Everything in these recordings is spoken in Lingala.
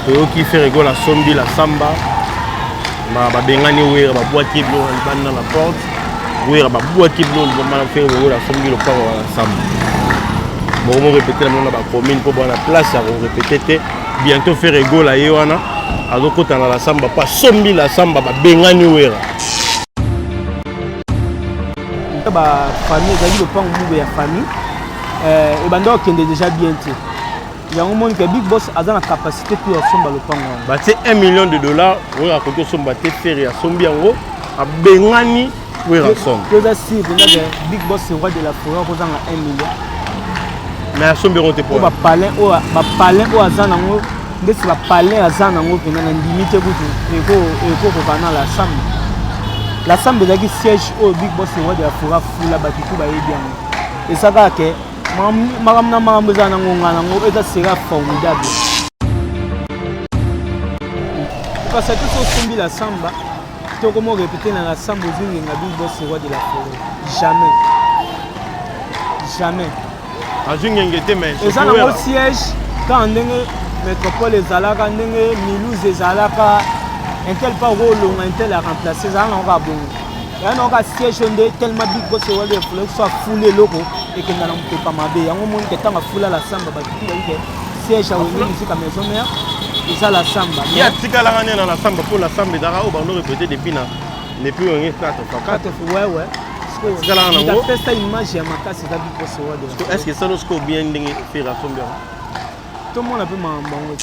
toyoki faire ego la sombi la samba babengani wera babwaki blo libanda na porte wera babwaki blo libanda faire ego la sombi le paro la samba bon répéter la ba commune pour la place à répéter bientôt faire ego la yewana azokota na la samba pas sombi la samba babengani wera ba famille ezali lopango moko ya famille ebanda okende déjà bien te yango moni ke Big Boss aza na capacité pour asomba lopango batie $1 million oyo akoki osomba te fere asombi yango abengani wera somba toza sir que Big Boss c'est roi de la forêt kozanga 1 million mais asombi yango te po bapalin oyo aza nango ndesi bapalin aza nango mpena na ndimi te kutu ekokokana la samba la samba ezalaki siège oyo Big Boss c'est roi de la forêt fula batutu bayebi yango esaka ke makambo na makambo eza nango nga nango eza sera formidable parce que tosombi la samba tokomo répéter na la samba ozingenga Big Boss c'est roi de la forêt jamais azingenge te mais eza nango siège quand ndenge métropole ezalaka ndenge Milouz ezalaka intel pas rolonga intel a remplacé ezala nango ka bongo eya nango ka siège nde tellement Big Boss c'est roi de la forêt so afule eloko ekenda na mopepa mabe yango moni ke ntango afula la samba bakutu bayike siège awenge musika maison mère eza la samba ya tikalanga nde na la samba mpo la samba ezalaka oyo bando répété depuis onge 4 ouais tikalanga nango apesa image ya makasi eza Big Boss roi de la est ce que salo siko bien ndenge fere asombi yango tomona mpe makambo yango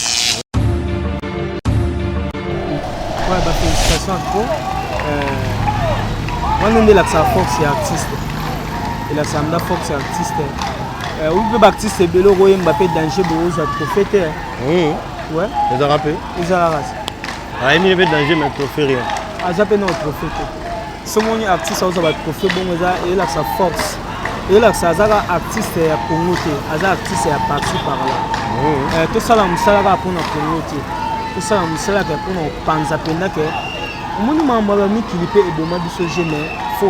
ouais bafélicitation trop wana nde elakisaka force ya artiste elakisaka mda force ya artiste oyi mpe baartiste ebele okoyemba mpe danger boozwa trophée te ouais ezalaka mpe ezalaka ayemini mpe danger mais trophée rien aza mpe na trophée te somoni artiste aozwa batrophée bongo eza elakisa force elakisa azaka artiste ya Congo te aza artiste ya parti par là tosala mosala kaka mpona Congo te tosala mosala kaka mpona kopanza mpenza ke omoni makambo ya mikili mpe eboma biso je mais faut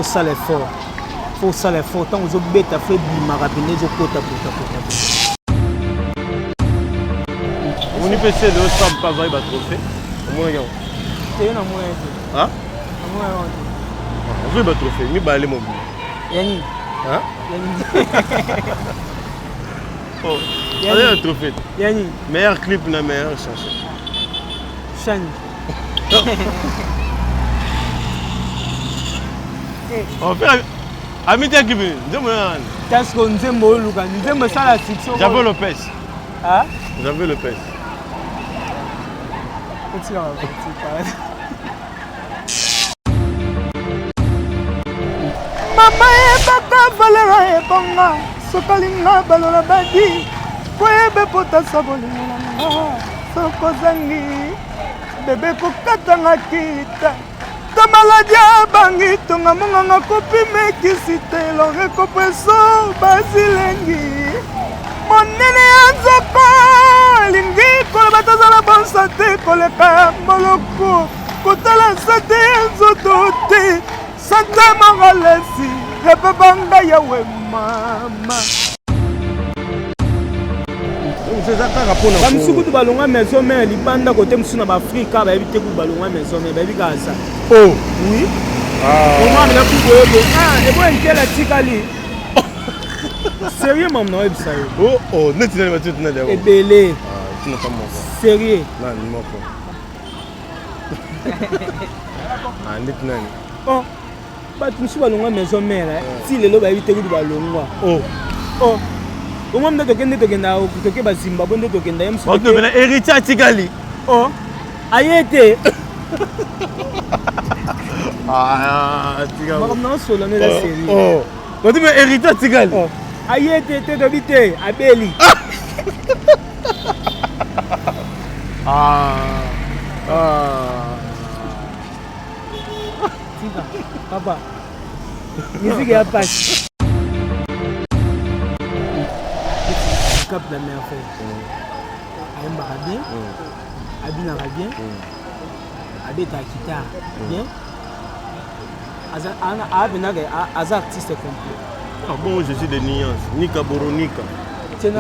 osala effort ntango ozobeta fo ebimaka mpena ezokota potakota omoni mpe se leo sa mpe azwaki batrophée omonaki yango te na moyen te namona yango te azwi batrophée mibale mobili yani azali na trophée yani meilleur clip na meilleure chanson chani amiti clip nzembo nani tasko nzembo oluka nzembo esala succès Javel Lopez Javel Lopez mama ebaka valera ebonga sokalinga balola badi koyebe potasa bolingo nanga sokozangi bebe kokatanga kita ta maladi abangi tonga monganga kopimekisi te loreko preso basilengi monene ya nzoko elingi koloba tozala bonsa te koleka ya moloko kotala sate ya nzoto te sante moralesi epebanga yawe mama bamisuku kutu balongwa maison mare libanda kote mosusu na baafrika bayebi te kutu balongwa maison mare bayebi kaka za oui omamina kuboyebo ebo entela tikali sérieux mamu na oyebisa yo neti nani batiotuna dia ebele sérieux nani moko ndeti nani bato mosusu balongwa maison mare ti lelo bayebi te kutu balongwa omwa nde tokenda toke bazimbabwe nde tokenda ye mosutokena héritier atikali aye te makambo na osola nde eza série otime héritier atikali aye te te tobi te abeli tika papa musique ya pasi cap la meilleure fête ayembaka bien abinaka bien abetaka guitare bien abenaka aza artiste complet bon je suis de nuance nika boronika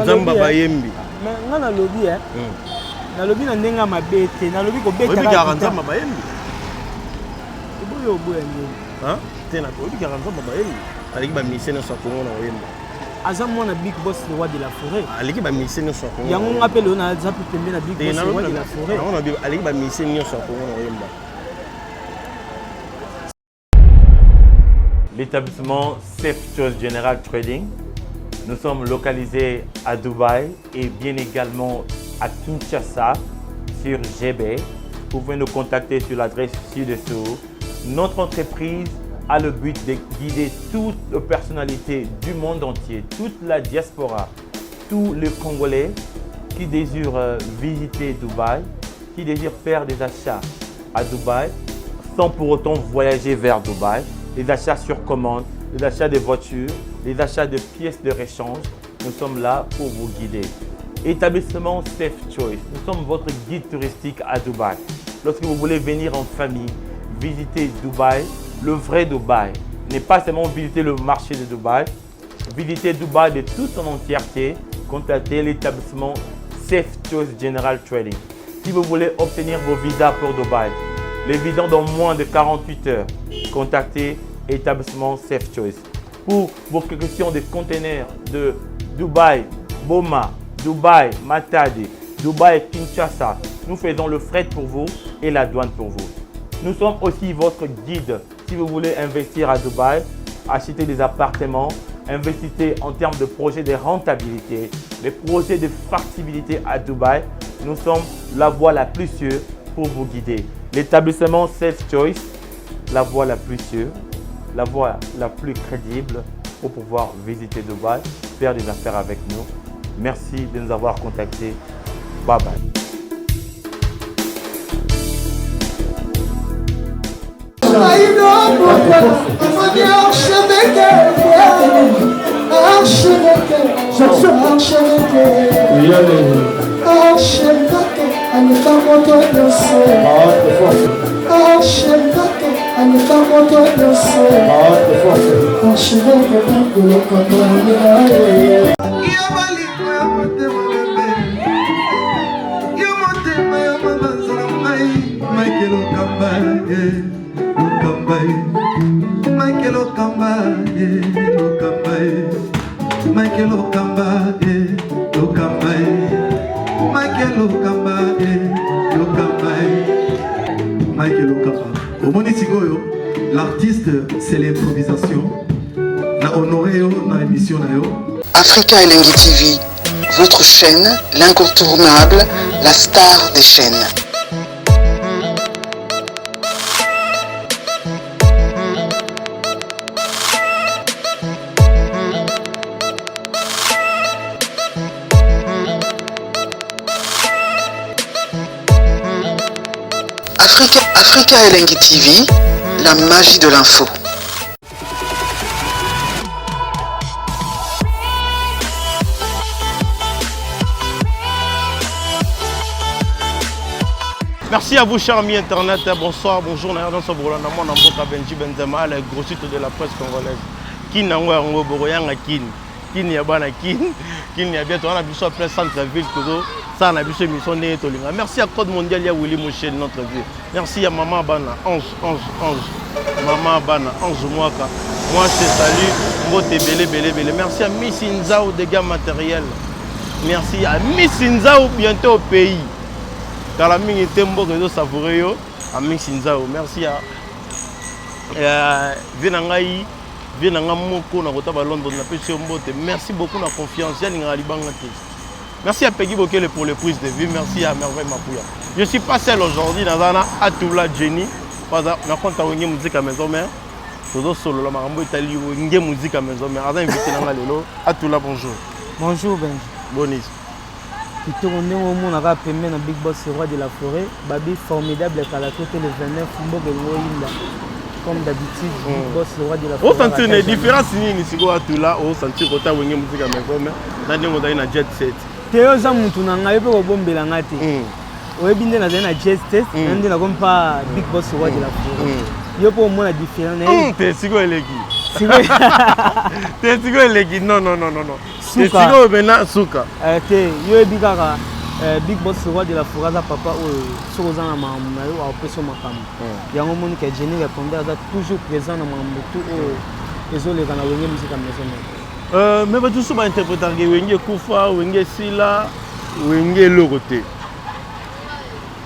nzamba bayembi nga nalobi nalobi na ndenga mabete nalobi ko beta ka kanzamba bayembi boyo boya ngeni tena ko bika kanzamba bayembi aliki ba misene so kongo na oyemba aza mwana big boss le roi de la forêt aliki ba misene so kongo yango ngapelo na za pembe na big boss le roi de la forêt yango na aliki ba misene so kongo na oyemba. L'établissement Safe Choice General Trading. Nous sommes localisés à Dubaï et bien également à Kinshasa sur GB. Vous pouvez nous contacter sur l'adresse ci-dessous. Notre entreprise a le but de guider toutes les personnalités du monde entier, toute la diaspora, tous les Congolais qui désirent visiter Dubaï, qui désirent faire des achats à Dubaï sans pour autant voyager vers Dubaï. Les achats sur commande, les achats de voitures, les achats de pièces de rechange, nous sommes là pour vous guider. Établissement Safe Choice, nous sommes votre guide touristique à Dubaï. Lorsque vous voulez venir en famille, visiter Dubaï, le vrai Dubaï, n'est pas seulement visiter le marché de Dubaï, visiter Dubaï de toute son entièreté, contactez l'établissement Safe Choice General Trading. Si vous voulez obtenir vos visas pour Dubaï, les visas dans moins de 48 heures, contactez établissement Safe Choice. Pour vos questions de conteneurs de Dubaï, Boma, Dubaï, Matadi, Dubaï, Kinshasa, nous faisons le fret pour vous et la douane pour vous. Nous sommes aussi votre guide si vous voulez investir à Dubaï, acheter des appartements, investissez en termes de projets de rentabilité, les projets de factibilité à Dubaï. Nous sommes la voie la plus sûre pour vous guider. L'établissement Safe Choice, la voie la plus sûre, la voie la plus crédible pour pouvoir visiter Dubaï, faire des affaires avec nous. Merci de nous avoir contactés. Bye bye. L'artiste, c'est l'improvisation. Na honoré na émission na yo. Africa Elengi TV, votre chaîne, l'incontournable, la star des chaînes. Africa Elengi TV, la magie de l'info. Merci à vous, chers amis internet. Bonsoir, bonjour. Dans ce Bolanda, mon nom est Benji Benzema, le gros site de la presse congolaise. Qui n'a pas un Boroyang à Kin, qui n'y a pas à Kin, qui n'y a bientôt un abus sur plein centre-ville. Ça, on a vu ce mission de Tolinga. Merci à Code Mondial, il y a Willy Mouché de notre vie. Merci à Maman Bana, 11. Maman Bana, 11 mois. Moi, je te salue. Moi, t'es belé. Merci à Miss Inzao, dégâts matériels. Merci à Miss Inzao, bientôt au pays. Car la mine était un peu savoureux à Miss Inzao. Merci à Venangaï, Venangamoko, à Londres, merci beaucoup de la confiance. Merci à Peggy Bokele pour les prises de vue. Merci à Merveille Mapouya. Je ne suis pas seul aujourd'hui dans un Atoula Jenny. Je suis une musique à maison mère. Je suis solo. Je suis une musique à maison mère. Je suis invité dans Lelo. Atoula, bonjour. Bonjour Benji. Bonis. Qui tourne au monde à Pembe dans Big Boss Roi de la Forêt. Babi formidable à la côté le 29 Mbogengoïnda. Comme d'habitude, Big Boss Roi de la Forêt. Vous sentez une différence ici à Atoula. Vous sentez que vous avez une musique à maison mère. Vous avez une jet set. Théo Zamutu nanga yepe ko bombela ngati. Oyebi nde nazali na jet set, nde na kompa Big Boss Roi de la Forêt. Yo po mona différent. T'es sigo eleki. T'es sigo eleki. Non. Suka. T'es sigo bena suka. Te yo yebi kaka Big Boss roi de la forêt aza papa oyo soki oza na makambo na yo aopesa makambo yango omoni ke Jenny répondait aza toujours présent na makambo tu oyo ezoleka na wenge musique ya maison mère. Mais bato so bainterprétaka wenge ekufa wenge esila wenge eloko te.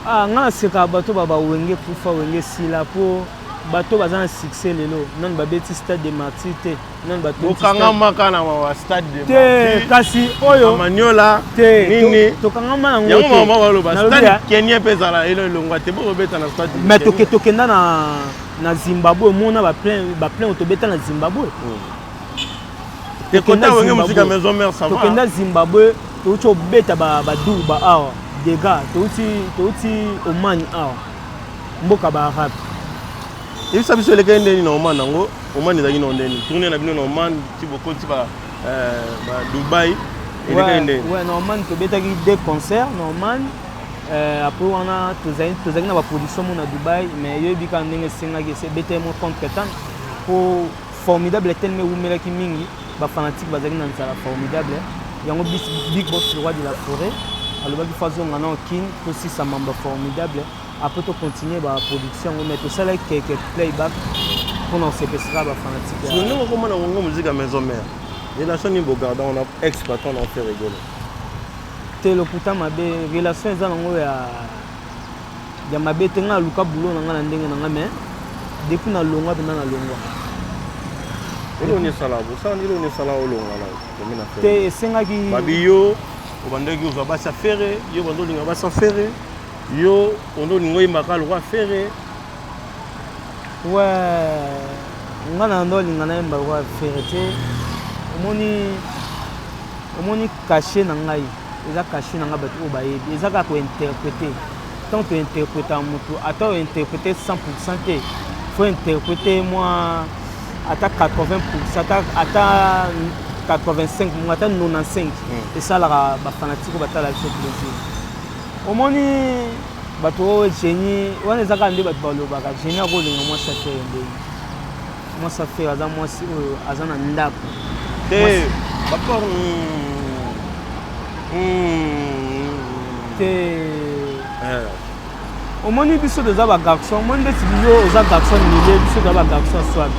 Nga naseka bato bawenge ekufa wenge esila mpo bato baza na succès lelo nani babeti stade de martyr te nani bokangamaka na mawa stade de te kasi oyo maniola te nini tokangama nango yango mama baloba stade kenya mpe ezala elongwa te bokobeta na stade mais tokenda na Zimbabwe mona baplein tobeta na Zimbabwe tekota wenge musique ya maison mère ça va tokenda Zimbabwe touti obeta badou ba awa dega touti omani awa mboka baarabe ebisa biso elekei ndeni na Oman yango Oman ezalaki na ndeni tourne na bino na Oman ti bokoti ba Dubai elekei ndeni na Oman tobetaki 2 concerts na Oman après wana tozalaki na baproduction mo na Dubai mais yoyebi kaka ndenge esengaki ebeteli mo contre temps po formidable teleme ewumelaki mingi bafanatique bazalaki na nzala formidable yango Big Boss roi de la forêt alobaki fa azonga na okini tosisa mamba formidable après to continuer ba production mais to sala quelques playback pour nous sepesera ba fanatique. Si nous comment on musique à maison mère. Relation ni bogarda on a ex-patron on fait rigoler. Te le puta mabe relation eza nango ya mabe tenga luka bulo nanga na ndenge nanga mais depuis na longwa bina na longwa. Elo ni sala bo ça ni ni sala olonga la komina faire. Te esengaki babio obandeki uza basa ferre yo bando linga basa ferre. Yo ondo ningoyi makalo kwa ferre ngana ndo lingana yemba kwa ferre te omoni caché na ngai eza caché na nga bato oyo bayebi eza kaka kointerpréter tant to interpréter moto ata ointerpréter 100% te faut interpréter moi ata 80% ata 85 ata 95 esalaka bafanatique batala biso plaisir omoni bato oyo Jenny wana eza kaka nde bato balobaka Jenny akolinga mwasi afere ndenge mwasi afere aza mwasi oyo aza na ndako te bapor te omoni biso toza bagarçon omoni ndeti biso oza garçon milie biso toza bagarçon swami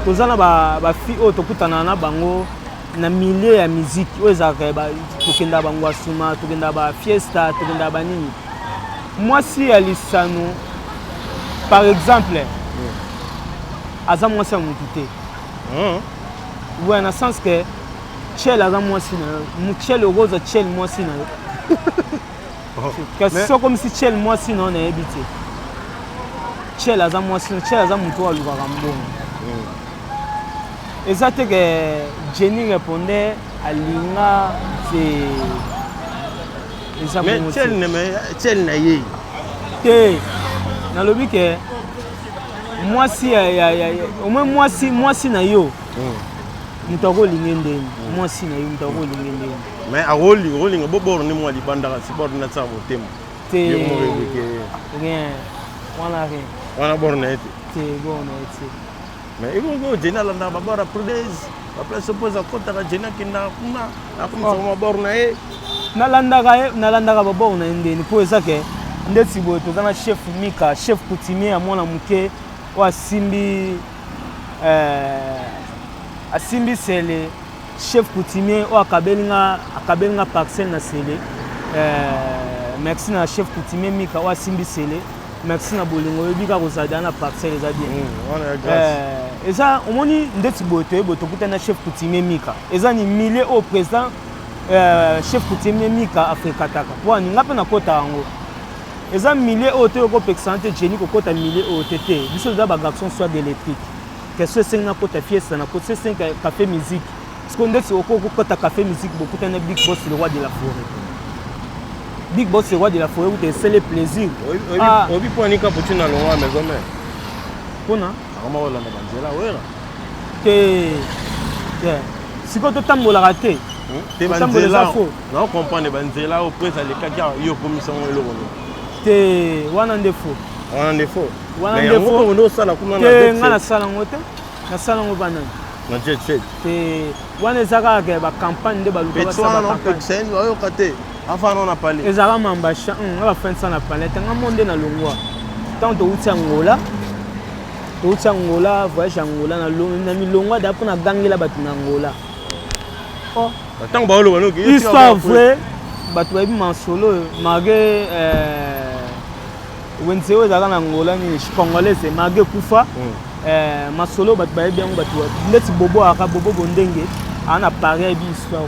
toza na bafille oyo tokutana na bango na milieu ya musique oyo ezalaka tokenda bango asuma tokenda bafiesta tokenda banini mwasi ya lisano par exemple aza mwasi ya motu te ouais na sens que Chel aza mwasi na yo Chel okoza Chel mwasi na yo kasi so comme si Chel mwasi na yo nayebi te Chel aza mwasi Chel aza motu oyo alukaka mbongo eza te ke Jenny répondait alinga te eza mais Chel na ye te nalobi ke mwasi au moins mwasi na yo moto akolinga ndenge mwasi na yo moto akolinga ndenge mais akolinga boborne mwa libandaka si borne na tsamo temo te yo mo rebeke rien wana borne ete te borne ete mais ibo Jenny alanda babara prudence baplace poza kotaka Jenny kinda kuna akumisa borne e nalandaka baborne na ndeni po eza ke ndeti boye toza na chef Mika chef coutumier ya mwana moke oyo asimbi sele chef coutumier oyo akabelinga parcelle na sele merci na chef coutumier Mika oyo asimbi sele merci na bolingo oyebi kaka kozala na parcelle eza bien eza omoni ndeti boye toyeboye tokutani na chef coutumier Mika eza ni milieu oyo président chef coutumier Mika afrekataka po aninga mpe nakota yango eza milieu oyo te okopekisana te Jenny kokota milieu oyo te te biso eza bagarçon soit d'électrique question esengi nakota fiesta nakota esengi café musique siko ndeti okokota café musique bokutani na Big Boss le roi de la forêt Big Boss le roi de la forêt ute esele plaisir obi po anika puti na longwa maison mère mpona akoma kolanda banzela wera te siko totambolaka te te banzela na comprendre banzela oyo po ezalekaki yo okomisango eloko te wana nde fo te nga nasala yango te nasala yango banani na jet set te wana eza kaka bacampagne nde balukaayoka te Enfin, on a parlé. Et ça va m'embêcher. On va faire ça na palette. On va monter na longwa. Tant de outil Angola. Outil Angola, voyage Angola na longwa d'après na gangé la batu na Angola. Oh. Tant que le Histoire vraie. Batu ebi mansolo malgré Wenzeo zaka na Angola ni congolais c'est malgré kufa. Masolo batu ba bien batu. Ndeti bobo aka bobo bondenge. Ana pareil bi histoire.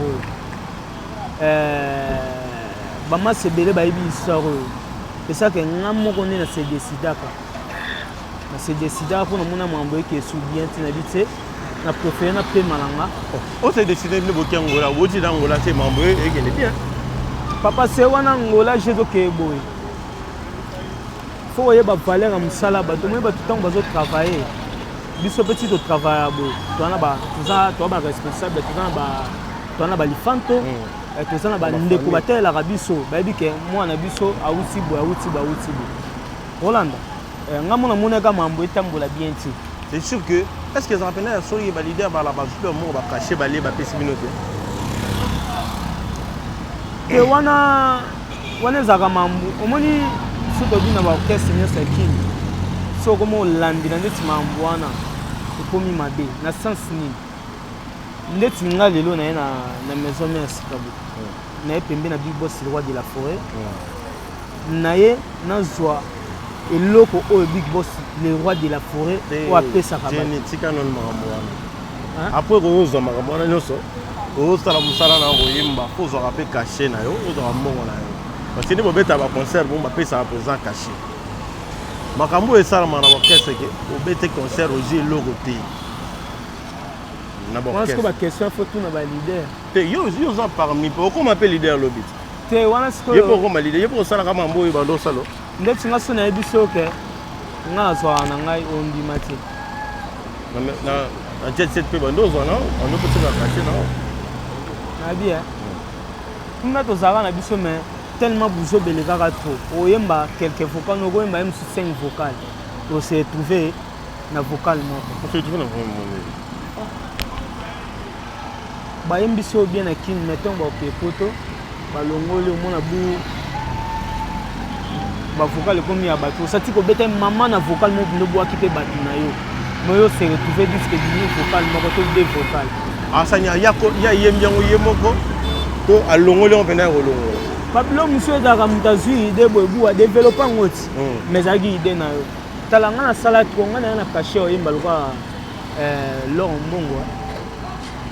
Bama sebele ba ibi histoire. C'est ça que ngamo connait na se décida ka. Na se décida pour mona mambo qui sou bien tina bité na préféré na pe malanga. On s'est décidé de boker Angola, woti d'Angola c'est mambo et qui est bien. Papa c'est wana Angola je do ke boy. Faut yeba valeur am sala ba to mo ba tout temps bazo travailler. Biso petit de travail bo. To na ba to ba responsable to na ba to na ba lifanto. Tout na ba ndeko batela ka biso ba bi ke mwana biso awuti bo. Rolanda ngamona mona ka mambo etambola bien ti. C'est sûr que est-ce que ça rappelle so yeba leader ba la base le mot ba cacher ba les ba pessiminote. Et wana zaka mambo omoni so to bina ba orchestre nya sakini. So como landi na ndeti mambo wana ekomi mabe na sens ni. Ndeti nga lelo na maison mère Sikabu. Na pembe na big boss le roi de la forêt. Na ye na zwa eloko o big boss le roi de la forêt o apesa ka ba. Genetika non makambo. Après ko zo makambo na nyoso. O sala musala na ko yimba ko zo rapé caché na yo, o zo mbongo na yo. Parce que bobeta ba concert bon ba pesa présent caché. Makambo e sala mana orchestre ke o bete concert o ji logo te. Est-ce que la question faut tout na ba leader? Yo ça parmi pourquoi m'appelle leader lobby? Te wana ce que yo pourquoi ma leader yo pour sala kama mboyi ba do salo. Ndeti nga sona ebiso ke nga zo na ngai ondi mati. Na jet set pe bando zo na on peut se cacher na. Na bien. Nga to zara na biso mais tellement bouzo belega ka trop. Oyemba quelques vocales no go yemba même 5 vocales. On s'est trouvé na vocal moko. On s'est trouvé na vocal. Ba yembiso bien na kin mettons ba pepoto ba longole mona bu ba vocal comme ya bato sati ko bete maman na vocal mo ndo bo akite batu na yo moyo se retrouver disque du vocal moko to deux vocal asanya yako ya yembiango yemoko to alongole on pena rolongo Pablo monsieur da ramutazu ide bobu a développer ngoti mais agi ide na yo talanga na sala ko ngana na caché o yemba lokwa lo mbongo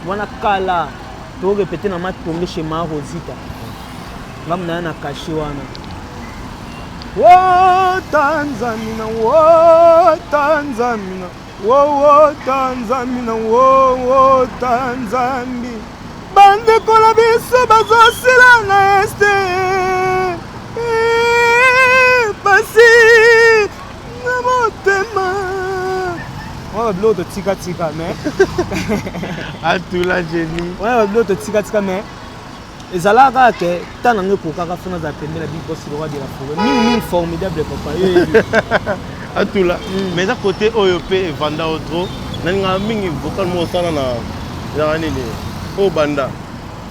wana kala to répéter na matonge chez ma Rosita ngamna na caché wana wo Tanzania wo Tanzania wo Tanzania wo Tanzania bande kola biso bazosila na este basi na motema on va bloquer tika mais à tout la génie on va bloquer tika mais ezalaka ke tana ngeko kaka fona za pembe na big boss le roi de la forêt mimi formidable papa à tout là mais à côté OEP et Vanda Otro nanga mingi vocal mo sana na nini o banda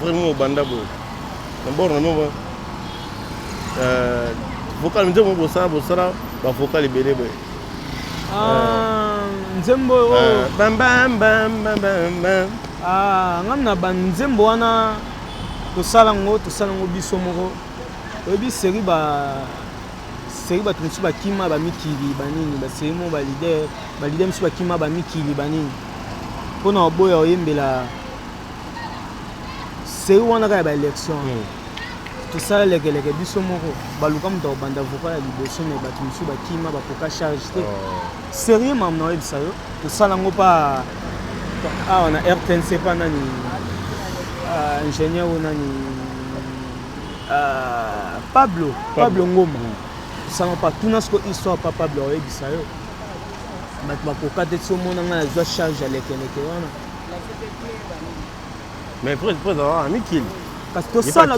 vraiment banda bo d'abord no vocal nzembo bo sara ba vocal libéré bo nzembo bam bam bam bam bam ngamna ban nzembo wana tosala ngo biso moko oyebi série bato mosusu bakima bamikili banini basérie mo balider mosusu bakima bamikili banini mpona oboya oyembela série wana kaka ya baélection tosala lekeleke biso moko baluka moto akobanda voka ya liboso me bato mosusu bakima bakoka charge te série mam na oyebisa yo tosala ngo mpa awa na RTNC mpa nani ingénieur nani Pablo Ngoma ça m'a pas tout n'a ce que histoire pas Pablo oyebisa yo bato bakoka te so mona nga nazwa charge ya lekeleke wana mais pour avoir mikili kasi tosala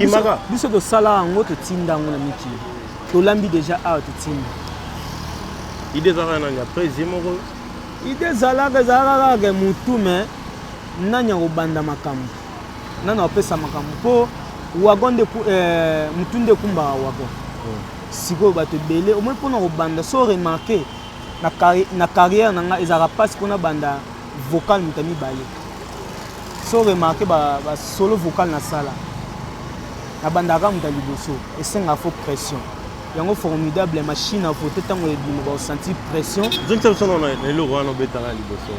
biso tosala yango totinda yango na mikili tolambi déjà awa totinda ide ezalaka nani après moko ide ezalaka kaka mutu me nani akobanda makambo nani apesa makambo mpo wagon de mutunde kumba wagon siko bato belé au moins pour na banda so remarquer na carrière nanga ezara passe pour na banda vocal mutami balé so remarquer ba solo vocal na sala na banda ka mutali boso et senga faux pression yango formidable machine à voter tant on va sentir pression donc ça son on est le roi no betala liboso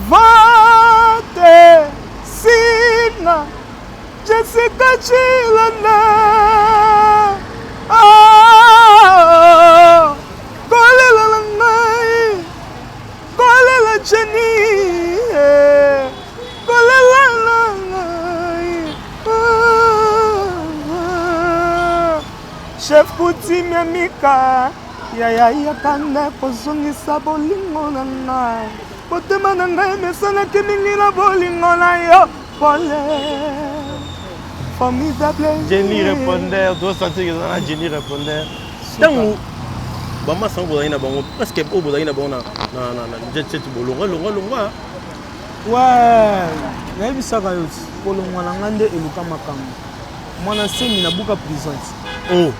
Vate Sina Jessica Chilana Kolela Langai Kolela Jenny Kolela Langai Chef Kuti Mika Yaya Kanda Kozungisa Bolingo Langai Potema na ngai mesanaki mingi na bolingo na yo pole formidable Jenny répondeur doit sentir que ça Jenny répondeur tango bama sango bozali na bango parce que o bozali na bango na jet bolonga longa ouais nayebisaka yo kolongwa na nga nde eluka makambo mwana nsemi na buka prison oh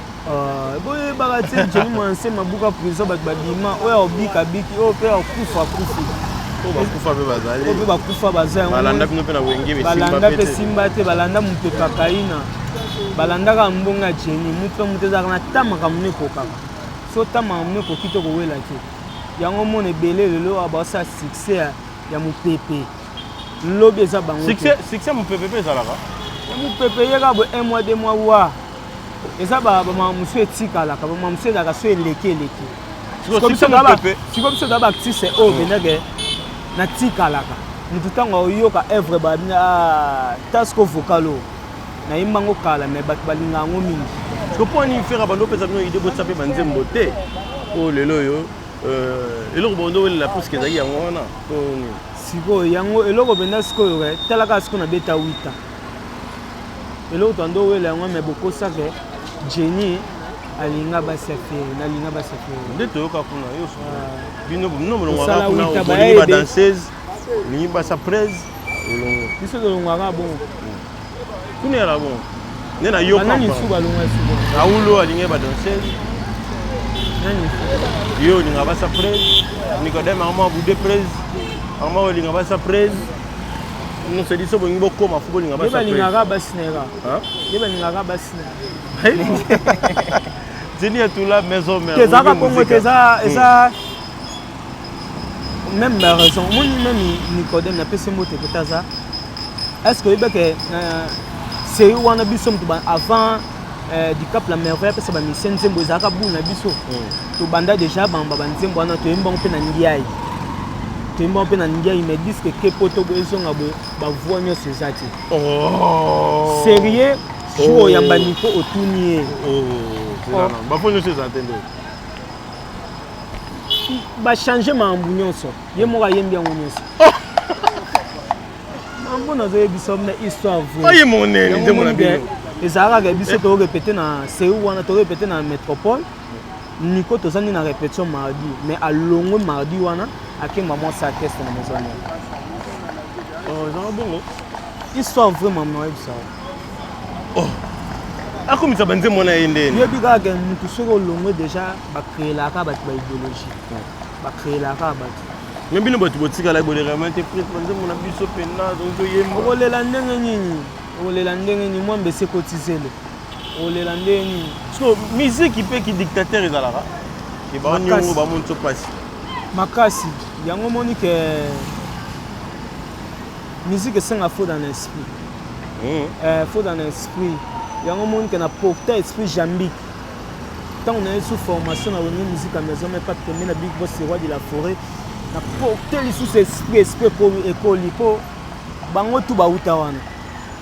boyebaka te jeni mwana nsemi na buka prison bato babima oyo obikabiki oyo mpe akufa bakufa bazali balanda bino mpe na wenge balanda mpe simba te balanda mopepa kaina balandaka mbonga jeni mutu mpe mutu ezalaka na ta makambo ekokaka so ta makambo ekoki to kowela te yango mona ebele lelo baosala succès ya mopepe lobi eza bango succès mopepe mpe ezalaka mopepe yeka bo 1 mois 2 mois wa eza bamamusu etikalaka bamamusu ezalaka so eleki siko biso da baartiste oyo bendeke na tikalaka mutu ntango oyoka œuvre babina tasiko vocal oyo nayimbango kala me bato balingaka yango mingi mpo ani fera bando opesa bino ide botisa mpe banzembo te oyo lelo oyo eloko bando owelela puske ezali yango wana sikoyo yango eloko benda sikoyo talaka siko nabeta 8 ans eloko tando owela yango me bokosaka Jenny alinga basafiri nalinga basafiri nde toyoka kuna yo bino molongwaka kuna olingi badanseuse olingi basaprese olongo biso tolongwaka bon kuna yala bon nde na yo aulo alingi badanseuse yo olinga basaprese Nicodème arma bude prese arma olinga basaprese non c'est dit ça bolingi bokoma fu bolinga balingaka basinera balingaka basinera Jenny est tout là maison mère. Kezaka Congo eza même raison. Moi même Nicodème na pese moto ketaza. Est-ce que que c'est wana biso mtu avant du cap la merveille pese ba mission nzembo ezaka bu na biso. To banda déjà bamba banzembo wana to yemba mpe na ndiai. To yemba mpe na ndiai me disque ke poto bozonga ba voix nyonso ezati. Oh. Sérieux jour yamba niko otunier. Bafoni ces antennes. Ba changer mambu nyonso. Ye moka yembi yango nyonso. Mambu nazo yebiso na histoire vraie. Aye mon nez, nze mon abi. Ezara ga biso to répéter na Séoul wana to répéter na métropole. Niko to sandi na répétition mardi, mais à longo mardi wana ake maman sa orchestre na maison. Oh, ça va bon. Histoire vraiment na yebisa. Oh. Comme ça banze mona yende. Yebi ga ga mutu soko longo déjà ba créer la ka ba idéologie. Ba créer la ka ba. Mais bino batu botika la bolera interprète banze mona biso pena donc yembo. Olela ndenge nini? Olela ndenge nini moi mbese kotizele. Olela ndenge nini? So musique ipe ki dictateur ezalaka. Ke ba nyongo ba monto pasi. Makasi yango moni ke musique senga faux dans l'esprit. Faux dans l'esprit. Yango moni ke na porter esprit jambique. Tant on est sous formation na woni musique à maison mais pas tomber na big boss roi de la forêt. Na porter les sous esprit pour école pour bango tout ba uta wana.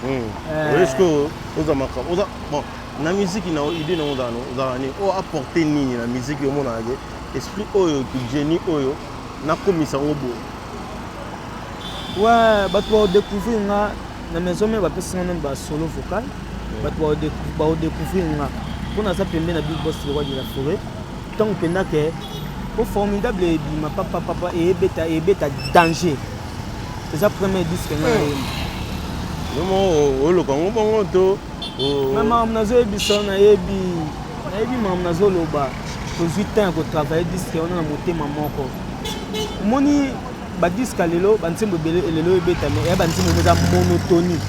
Est-ce que ozamaka oza bon na musique na idée na ondano ozani o apporter nini na musique yo mona age esprit oyo ki Jenny oyo na komisa ngobo. Ouais, bah tu vas découvrir na maison mais ba pesa même ba solo vocal. Bah tu vas découvrir pour na ça pembe na big boss roi de la forêt. Tant penda que au formidable et ma papa et beta danger. C'est ça premier disque na. Non, le Congo, bon, to. Même si on a des loba, 18 ans qu'on travaille, on a monté maman. Moni, disque à l'élo, bantimbo belé, et l'élo est bêta, mais il y a monotonie.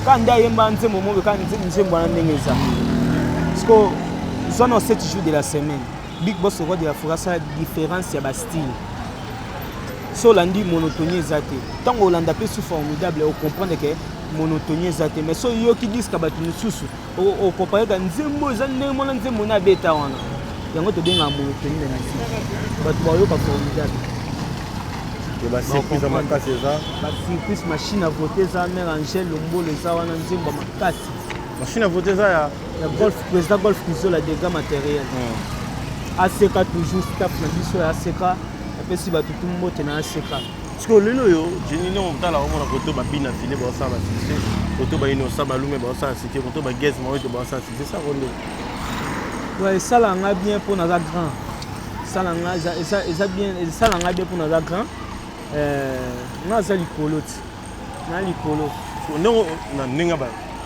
Quand il y a un moment, quand il y a un parce que nous avons 7 jours de la semaine. Big Boss au roi de la forêt, ça a différence, il y a un style. Si on dit monotonie exacte, tant qu'on l'a appelé sous formidable, on comprend que monotonie exacte. Mais si on qui disent que nous sous, on compare que nous avons un bêta. Il y a un monotonie dans la musique. Tu vois, formidable. C'est ça. Surprise machine à voter, ça, mère Angèle, Lombo, les Zawana, Nzimba, Makasi. Machine à voter, ça, la golf, président golf, qui la dégâts matériels. ACK toujours, staff, la mission à ACK, après si tout le monde est dans ACK. Parce que le je n'ai pas la photo de Bina Filé, ça va citer, photo de Ino Sabalume, ça va citer, photo de Guez, ça va citer, ça va. Oui, ça l'a bien pour nos grands. Ça l'a bien pour nos grands. On a ça l'icolo. On a l'icolo. Non, on a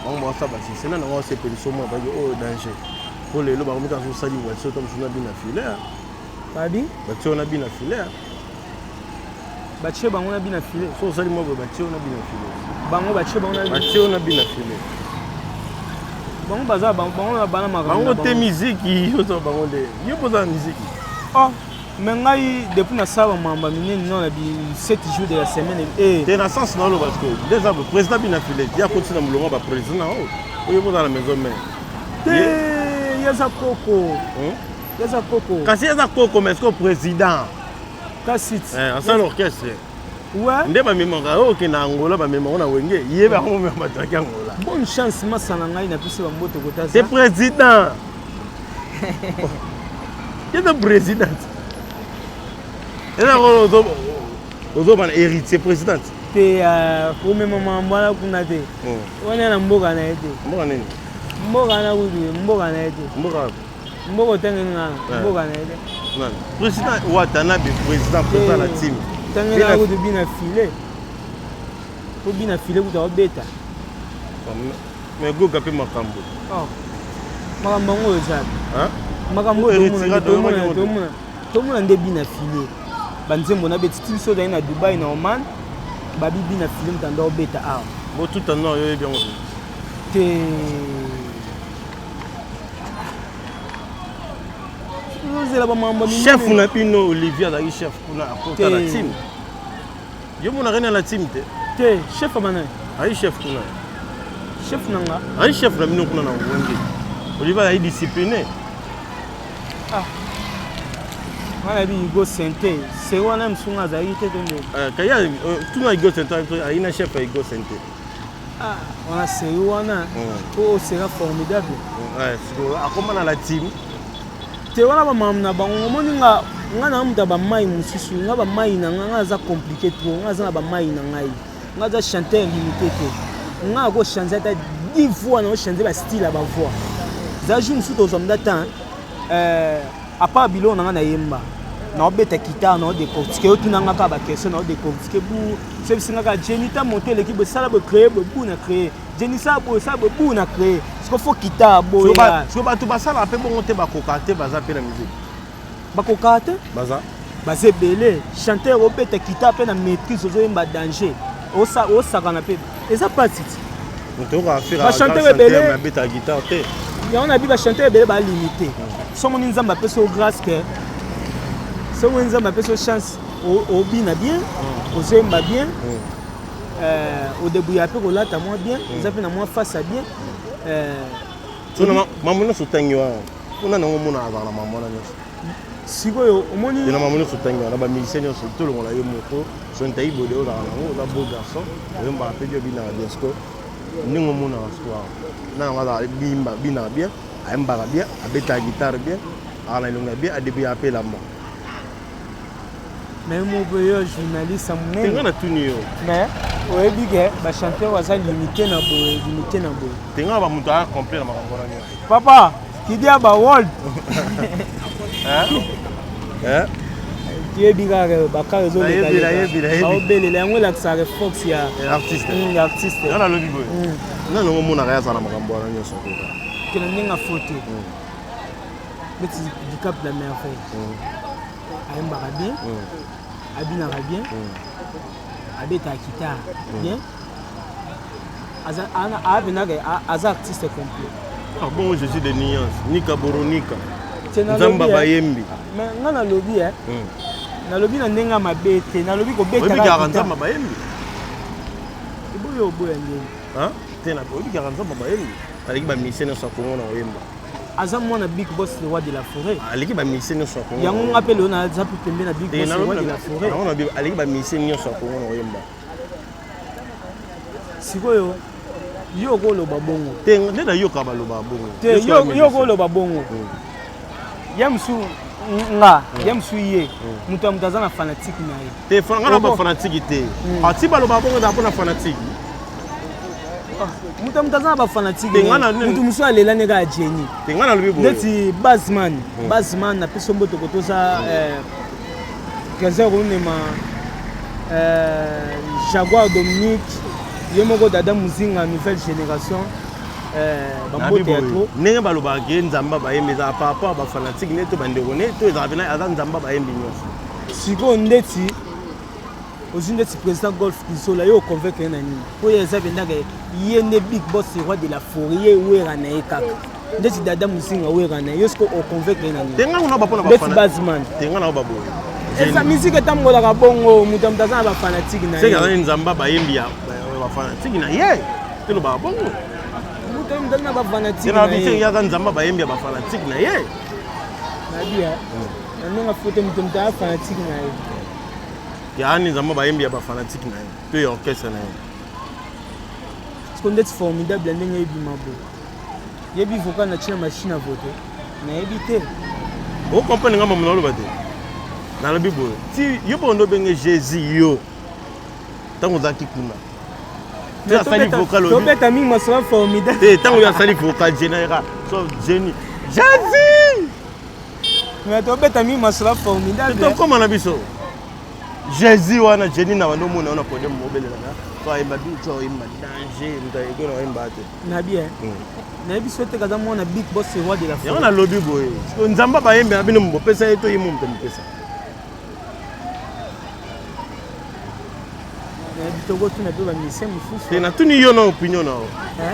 on ça va c'est là on s'est pris sur moi parce que oh danger pour les loba on a sur ça dit ouais surtout on a bien affilé pas dit bah tu on a bien affilé bah tu on a bien affilé so ça dit moi bah tu on a bien affilé bango bah tu on a bien affilé bango baza bango on a bana maramba bango te musique yo so bango de yo posa musique oh mais ngai depuis na saba mamba minene non la 7 jours de la semaine et t'es dans sens non parce que déjà le président bien affilé il y a continué dans le ba président oh yo posa la maison mais yaza koko kasi yaza koko mais est-ce que président kasi en salle orchestre ouais nde ba memoka OK na Angola ba memoka na wenge yeba ko me ba traki Angola bonne chance masana ngai na pisi ba mboto kota c'est président c'est le président. Et là, on a héritier président. C'est pour mes mamans, voilà qu'on a dit. On est en Mboga na été. Mboga na oui, Mboga na été. Mboga tengena, Mboga na été. Président Watanabe, président pour la team. Tengena ou de bien affilé. Pour bien affilé vous avez bêta. Mais go capé makambo. Oh. Makambo ngo ça. Hein? Makambo héritier tout le monde est bien affilé. Banzembo na beti so da na Dubai na Oman babi bina film tando beta a bo tout en non yo bien te nous la ba mamba chef na pino Olivier da chef kuna akota la team yo mona rena la team te chef mana ai chef kuna chef nanga ai chef na bino kuna na wenge Olivier est discipliné ah voilà bi go santé c'est on aime son azarité donc kaya tout na go santé ai na chef go santé ah on a c'est on a oh sera formidable ouais akoma na la team te wana ba mamna bango moni nga na mta ba mai mususu nga ba mai na nga za compliqué trop nga za ba mai na ngai nga za chanter limité te nga go chanter ta 10 fois na chanter ba style ba voix za jour sous aux hommes d'attente à part bilo na yemba na obeta guitare na décortiquer tout na ngaka ba question na décortiquer bu c'est singa ka Jenita monter l'équipe ça ba créer bu na créer Jenisa bo ça bu na créer parce qu'il faut guitare bo ya so ba tout ba ça la pe bon te ba kokate baza pe na musique ba kokate baza bazé belé chanteur obeta guitare pe na maîtrise ozo yemba danger o ça kana pe et ça pas titi on va faire ba chanteur belé na beta guitare te ya on a bi ba chanteur belé ba limité somo nzamba pe so grâce que so nzamba pe so chance au bina bien au zemba bien au début ya pe ko lata moi bien zape na moi face à bien tuna mamuna sutangwa kuna na ngomuna azala mamona nyoso sikoyo omoni na mamuna sutangwa na ba musicien nyoso tout le monde la yo moto so ntai bode o la ngo la beau garçon yo mba pe jo bina disco ni ngomuna aswa na ngala bimba bina bien aimba bien abeta guitare bien ala ilunga bien a début ya pe la mo mais mon voyeur journaliste mon tenga tout niyo mais ouais bige ba chanteur wa limité na bo tenga ba muto a complet na makongora nyo papa qui dit ba world hein yebiga bakar ezo baobelela yango elakisaka fox ya artiste artiste lobi boye nani omonaka yazala makambo wana nyonso kena ndenge foto beti dicap la merveille ayembaka bien abinaka bien abetaka guitare bien abenaka aza artiste complet. Bon, je suis de nuance nika boronika nzamba bayembi nga nalobi nalobi na ndenge ya mabe te nalobi kobetaka nzamba bayembi eboyo oboya ndenge te obikaka nzamba bayembi aleki bamisie nyonso ya kongo na oyemba aza mwana big boss le roi de la forêt aleki bamisie nyonso ya kongo yango nga mpe leo naza mpe pembe na big boss le roi de la forêt aleki bamisie nyonso ya kongo na oyemba sikoyo yo koloba bongo te nde nayoka baloba bongo te yo koloba bongo ya mosu nga ya mosu ye moto ya moto aza na fanatike na ye te nga na bafanatike te ati baloba bongo eza mpona fanatike moto ya moto aza na bafanatike moto mosu alela ndenge ya jeni te nga nalobi boye ndeti basman napesi mboto kotoza kezer konema Jaguar Dominique ye moko dada muzinga nouvelle génération bambote ya tro ndenge balobaka ke nzamba bayembi ezala par rapport bafanatike ne to bandeko ne to ezala pena aza nzamba bayembi nyonso sikoyo ndeti ozwi ndeti président golf kisola ye oconvaincre na nini po ye eza pendaka ye nde big boss roi de la forêt ye wera na ye kaka ndeti dada muzinga wera na ye yo siko oconvaincre na nini tenga ngona bapona ndeti basman tenga na baboye eza misike etambolaka bongo moto ya moto aza na bafanatike na ye seke azali nzamba bayembi ya bafanatike na ye telobaka bongo moto ya moto aza na bafanatike na ye yaka nzamba bayembi ya bafanatike na ye nabia na ndenge foto moto moto aza fanatike na ye yaani nzamba bayembi ya bafanatike na ye mpe ya orchestre na ye siko ndeti formidable ndenge yebima bo yebi vocal na tina machine a vote nayebi te okomprendre nga mamu naloba te nalobi boye ti yo mpo ndobenge jésus yo ntango ozalaki kuna tobeta mingi masolo formidable ntango yo asali vocal général so génie jésus mais tobeta mingi masolo formidable tokóma na biso jésus wana génie na bando omona wana podium mobelelaka so ayemba biso oyemba danger moto ayekona oyemba te na bien nayebi so te kaza mwana big boss roi de la forêt yango nalobi boye nzamba bayembi na bino mopesa ye to ye mo moto mopesa tokotuna mpe bamisien mosusu te natuni yo na opinion na o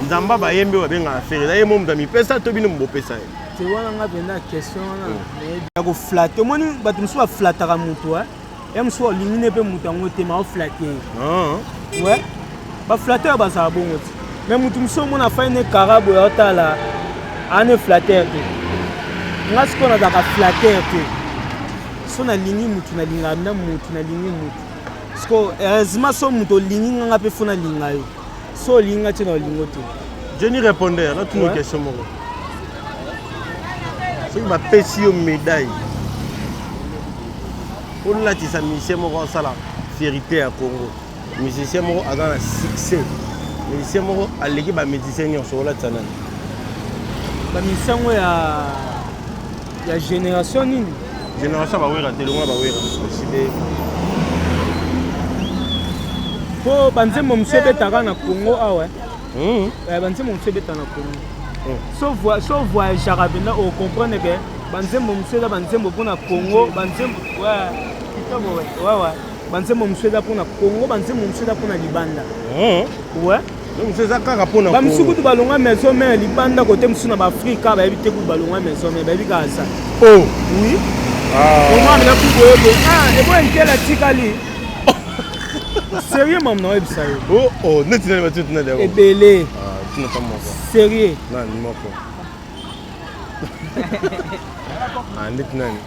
nzamba bayembi babengaka fere na ye mo moto mipesa to bino mobopesa ye te wana nga mpenza question wana ya koflate omoni bato mosusu baflataka moto ya mosusu olingi ne mpe moto yango te ma oflate ye baflate oyo bazala bongo te mais moto mosusu omona afai ne karaboye otala ane flater te nga sikoyo nazalaka flater te so nalingi motu nalingaka na motu nalingi motu siko heureusement so moto olingi nganga mpe fo nalinga yo so olinga te na olingo te jeni répondeur natuni question moko soki bapesi yo médaille olatisa musicien moko asala fierité ya congo musicien moko aza na succès musicien moko aleki bamusicien nyonso olatisa nani bamusicien ngo ya génération nini génération bawera te longa bawera oside po banzembo mosu ebetaka na congo awa banzembo mosu ebeta na congo so voyageaka mpenza ocomprendre ke banzembo mosu eza banzembo mpona congo banzembo banzembo mosu eza mpona congo banzembo mosu eza mpona libanda mosu eza kaka mpona bamosu kutu balonga maison mare libanda kote mosu na baafrika bayebi te kutu balonga maison mare bayebi kaka sa oui omamela kuboyebo eboye ntela tikali sérieux mam na oyebisa yo neti nani batio tunali yango ebele tunata moko sérieux nani moko ndeti nani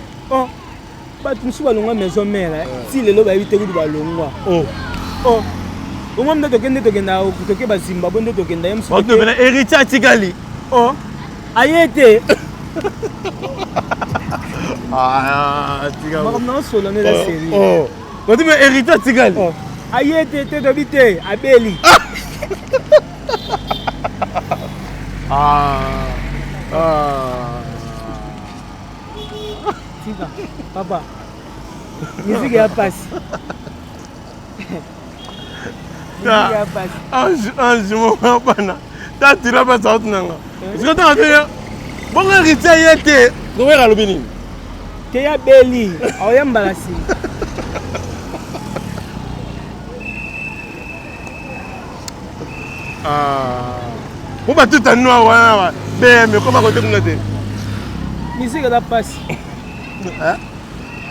bato mosusu balongwa maison mare ti lelo bayebi te kutu balongwa omwa nde tokende tokenda toke bazimbabwe nde tokenda ye mosuopena héritier atikali aye te makambo na osola nde eza sérieux otime héritier atikali aye te te tobi te abeli tika papa Musique ya passe. Musique ya passe. Ange mon bana. Ta tira pas ça nanga. Est-ce que tu as dit bon héritier yete. Ko wera lobini. Ke ya beli. Oyamba la si. Pour pas tout en noir, mais comment côté qu'on a dit? Musique la passe. Hein?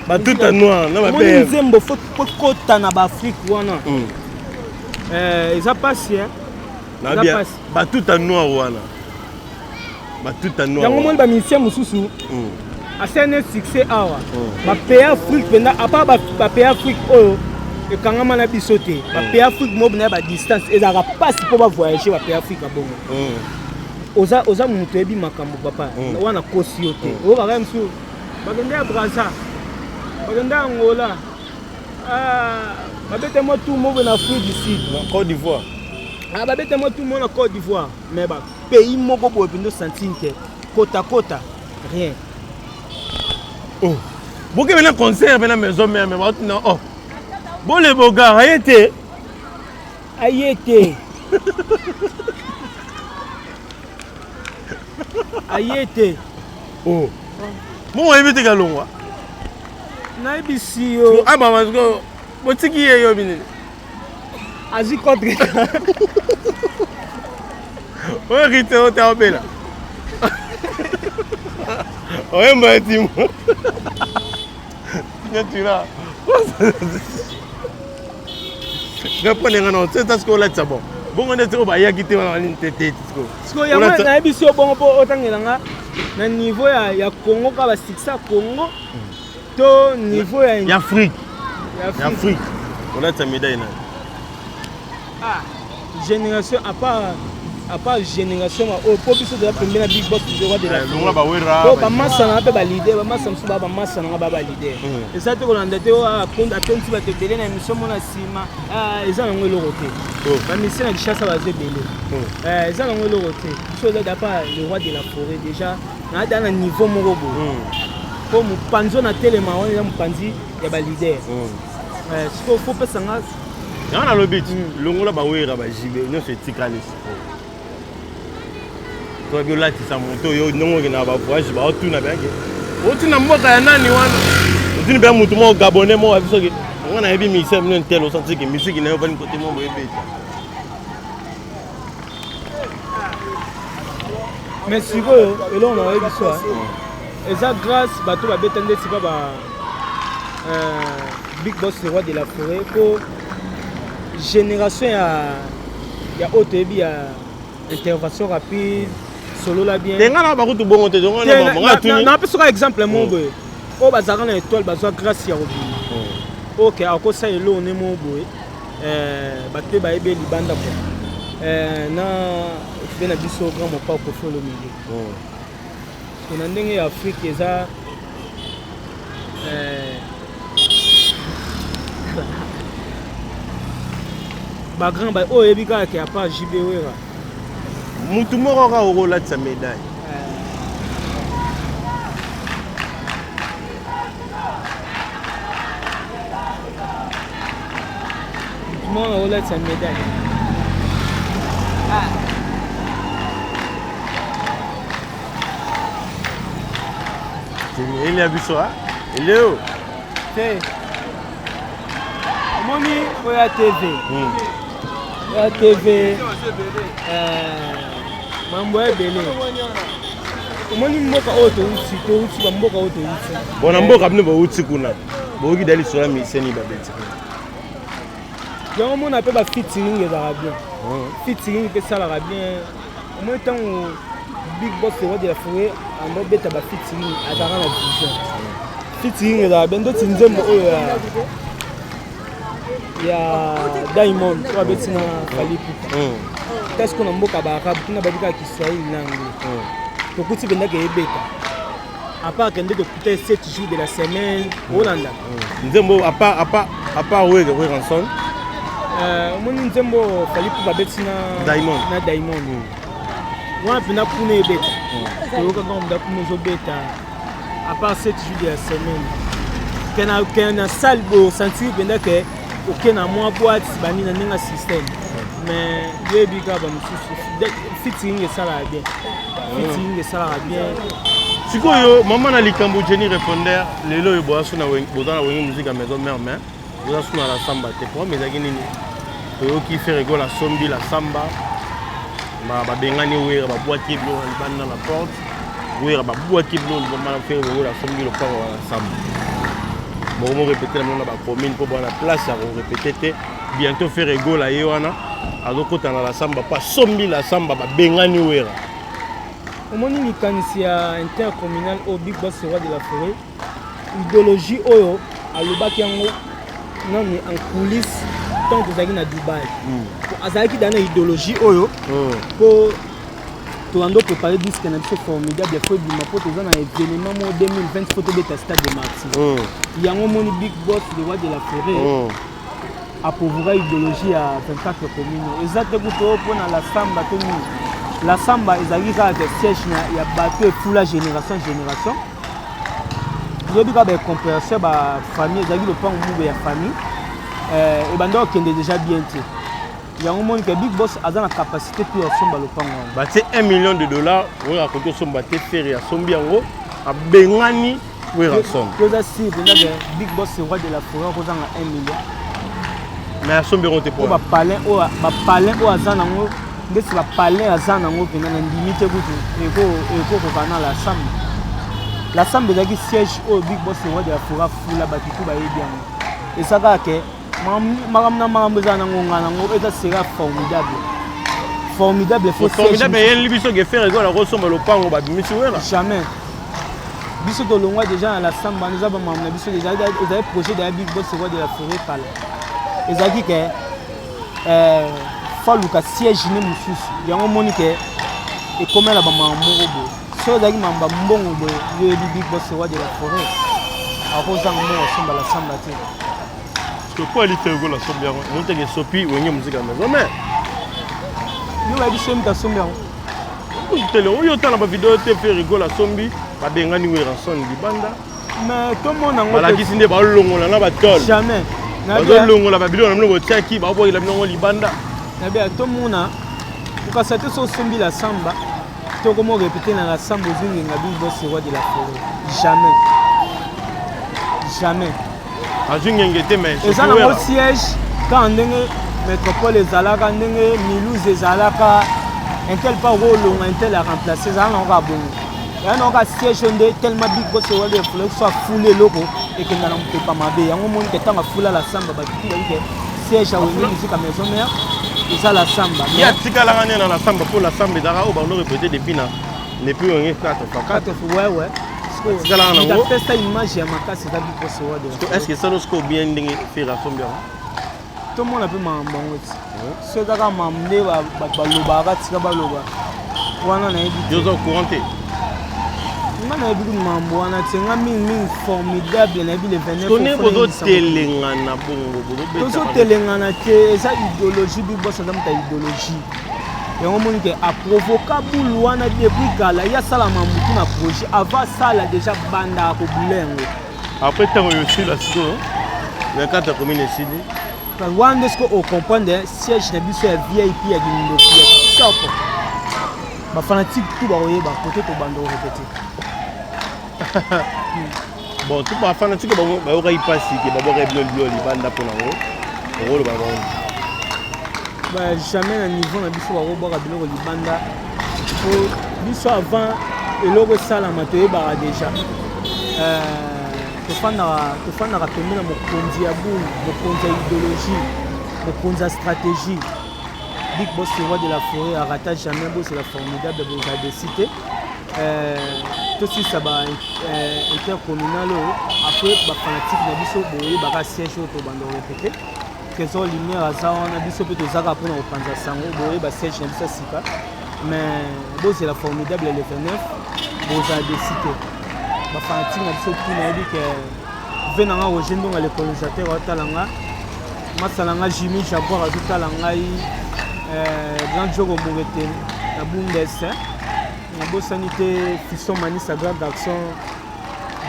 Bah tout en noir, non mais bien. Mon nzembo faut kota na ba Afrique wana. Ça passe hein. Na bien. Bah tout en noir wana. Bah tout en noir. Yango mon ba musicien mususu. Asene succès awa. Ba pays Afrique penda à part ba pays Afrique oh. Et quand on a bisoté, le pays Afrique mobile à distance, et ça va pas si pour voyager le pays Afrique à bon. Oza monter bi makambo papa. On a cossioté. On va même sur. Bagende à Brazza. Bagende à Angola. Babete moi tout le monde en Afrique du Sud. Côte d'Ivoire. Babete moi tout le monde en Côte d'Ivoire. Mais bah pays moko bo bindo sentir que kota rien. Oh. Beaucoup maintenant concert maintenant maison mais maintenant oh. Bon les beaux gars, ayete. Ayete. Ayete. Oh. Bon, on invite galongwa. Na ibisi yo. Ah bah parce que botiki yo bini. Azi contre. On rite au tabela. Ouais mbati mo. Tu là. Je prends les noms, c'est ce qu'on a dit bon. Bon on est trop bas, il y a qui te va en tête sko. Sko ya na biso bon po otangelanga na niveau ya Congo ka ba sixa Congo to niveau ya Afrique. Ya Afrique. On a ta médaille là. Ah, génération à part génération au population de la première big boss du roi de la Longa ba wera. To ba massa na ba leader, ba massa msuba ba massa na ba leader. Et ça to kolanda te wa konda tonti ba te belé na mission mona sima. Eza ngo le roté. Ba mission na chasse ba ze belé. Eza ngo le roté. So da pas le roi de la forêt déjà na dans un niveau moko bo. Comme panzo na telema on ya mpanzi ya ba leader. Faut pas sanga. On a le but. Longola ba wera ba jibe, non c'est tikali. Toi bien là tu ça moto yo non na ba voyage ba tout na bien ke. Oti na mboka ya nani wana. Oti ni bien mutu mo gabonais mo abiso ke. On a ebi mixer no tel au senti que musique na yo ba ni côté mo ebe. Mais si vous et là on a ebi so. Et ça grâce bato ba betende si ba Big Boss le roi de la forêt pour génération ya otebi ya intervention rapide solo la bien. Tenga na ba kutu bongo te zonga na ba nga tuni. Na peso ka exemple mon boy. O bazaka na étoile bazwa grâce ya obi. OK, akosa elo ne mon boy. Batte ba ebe libanda ko. Na bena biso grand mon pas ko folo mingi. On a ndenge ya Afrique eza ba grand ba o ebika ke apa JB wera. Mutu moko ka okola sa médaille. Mutu moko okola sa médaille. Il y a biso hein? Il est où? Té. Moni oya TV. Oya TV. Mambo ebele. Moni mboka oto uti ba mboka oto uti. Bona mboka bino ba uti kuna. Boki dali sola miseni ba beti. Yango mona pe ba featuring ezala bien. Featuring pe sala bien. Au moins tant Big Boss le roi de la forêt en beta ba featuring azara na vision. Featuring ezala bien d'autres nzembo oyo ya Diamond to abetina Falipupa. Qu'est-ce qu'on a mboka ba arabe tuna babika Kiswahili nango. To kuti benda ke ebeta. À part que de écouter 7 jours de la semaine Hollanda. Nzembo à part ouais ranson. Mon nzembo Falipupa betina Diamond. Na Diamond. Wana pina kuna ebeta. To yoka ngomba kuna zo beta. À part 7 jours de la semaine. na salle bo sentir pendant que OK na moi boîte bani na ninga système mais yebi ka ba mususu fitting et ça là bien fitting et ça là bien sikoyo maman na likambo Jenny répondeur lelo boa suna bozana wengi musique à maison mère mais boza suna la samba te pour mais zakini ni to ki fait rigole la sombi la samba ba bengani wera ba boîtier blo libanda la porte wera ba boîtier blo ba faire la sombi le port la samba bon on répéter la même ba commune pour la place à répéter bientôt faire rigole la yewana azokota na la samba pas sombi la samba ba bengani wera omoni likanisi ya intercommunal au Big Boss Roi de la Forêt idéologie oyo alobaki yango nani en coulisses tant tozalaki na Dubaï azalaki dans idéologie oyo po toando préparer disque na biso formidable fo bima po toza na événement mo 2020 photo beta stade de Martyrs yango moni Big Boss le Roi de la Forêt appauvrir idéologie à 24 communes exactement pour na la samba to la samba ezali kaka ke siège ya bato efula génération oyebi kaka bacompréhension bafamille ezalaki lopango mube ya famille ebanda okende déjà bien te yango moni ke Big Boss aza na capacité mpe asomba lopango yango batie $1 million oyo akoki osomba te fere asombi yango abengani wera som toza sir mpenza ke Big Boss Roi de la Forêt okozanga 1 million mais asombi yango te po bapalin oyo aza nango ndesi bapalin aza nango mpenza na ndimi te kutu ekokokana la samba ezalaki siège oyo Big Boss Roi de la Forêt afula bato tu bayebi yango eza kaka ke makambo na makambo eza nango nga nango eza sera formidable formidable eyeli biso ke fere egola kosomba lopango babimisi wera jamais biso tolongwa déjà na la samba eza bamakambo na biso ezali projet de ya Big Boss Roi de la Forêt kala ezalaki ke faluka siège ne mosusu yango moni ke ekomela bamakambo moko boye so ezalaki makambo mbongo boye yoyebi Big Boss Roi de la Forêt akozanga mbongo asomba la samba te po alite egola sombi yango moteke sopi wenge musika maison mais yo bayebi so mita sombi yango tele oyo otala bavideo te fe rigola sombi babengani wera son libanda mais tomona yango balakisi nde balongola na batole jamais bazolongola babilo na bino botiaki babokela bino ngo libanda nabia tomona okasa te so osombi la samba tokomo répéter na la samba ozingenga Big Boss Roi de la Forêt jamais azwingenge te mais eza nango siège kaka ndenge métropole ezalaka ndenge Milouz ezalaka intel pa kolonga intel a remplacer ezala nango kaka bongo eya nango kaka siège nde tellement Big Boss Roi de la Forêt so afula eloko ekenda na mopepa mabe yango moni ke ntango afula la samba batutu bayi ke siège awenge musique à maison mère eza la samba ya tikalanga nde na la samba mpo la samba ezalaka oyo bando répété depuis wenge 4 ouais tikalanga nango apesa image ya makasi eza Big Boss Roi de la Forêt est ce que salo siko bien ndenge fere asombi yango tomona mpe makambo yango ti so ezaka makambo nde bato balobaka tika baloba wana nayebi yoza courant te nga nayebi kutu makambo wana ti nga mingimingi formidable nayebi le 29 tone bozotelengana bongo tozotelengana te eza idéologie Big Boss aza moto ya idéologie yango moni ke aprovoka bulu wana depuis kala ye asalama motu na projet avant asala déjà bandaka kobula yango après ntango yosila siko na 4 commune esili wana nde siko ocomprendre siège na biso ya VIP ya kindoki ya kitoko bafanatike tu bakoyeba kote tobanda korepete bon tu bafanatike bayokai mpasi ke babokai bilo libanda mpo nango okoloba bango jamais na niveau na biso bakobwaka biloko libanda po biso avant eloko esalama toyebaka déjà tofandaka pembe na mokonzi ya bulu mokonzi ya idéologie mokonzi ya stratégie Big Boss Roi de la Forêt arata jamais boss la formidable bozala décité tosisa intercommunal oyo après bafanatike na biso boyebaka siège oyo tobanda korepete trésor lumière aza wana biso mpe tozaka mpona kopanza sango boyeba siège na biso ya sika mais bozela formidable le 29 bozala décité bafanatike na biso mpuna yebi ke ve nanga roger ndonga le colonisateur aotala nga masala nga jimi jaguar azotala ngai grand jogo moreteni na bundes nabosani te fiston manisa grand garçon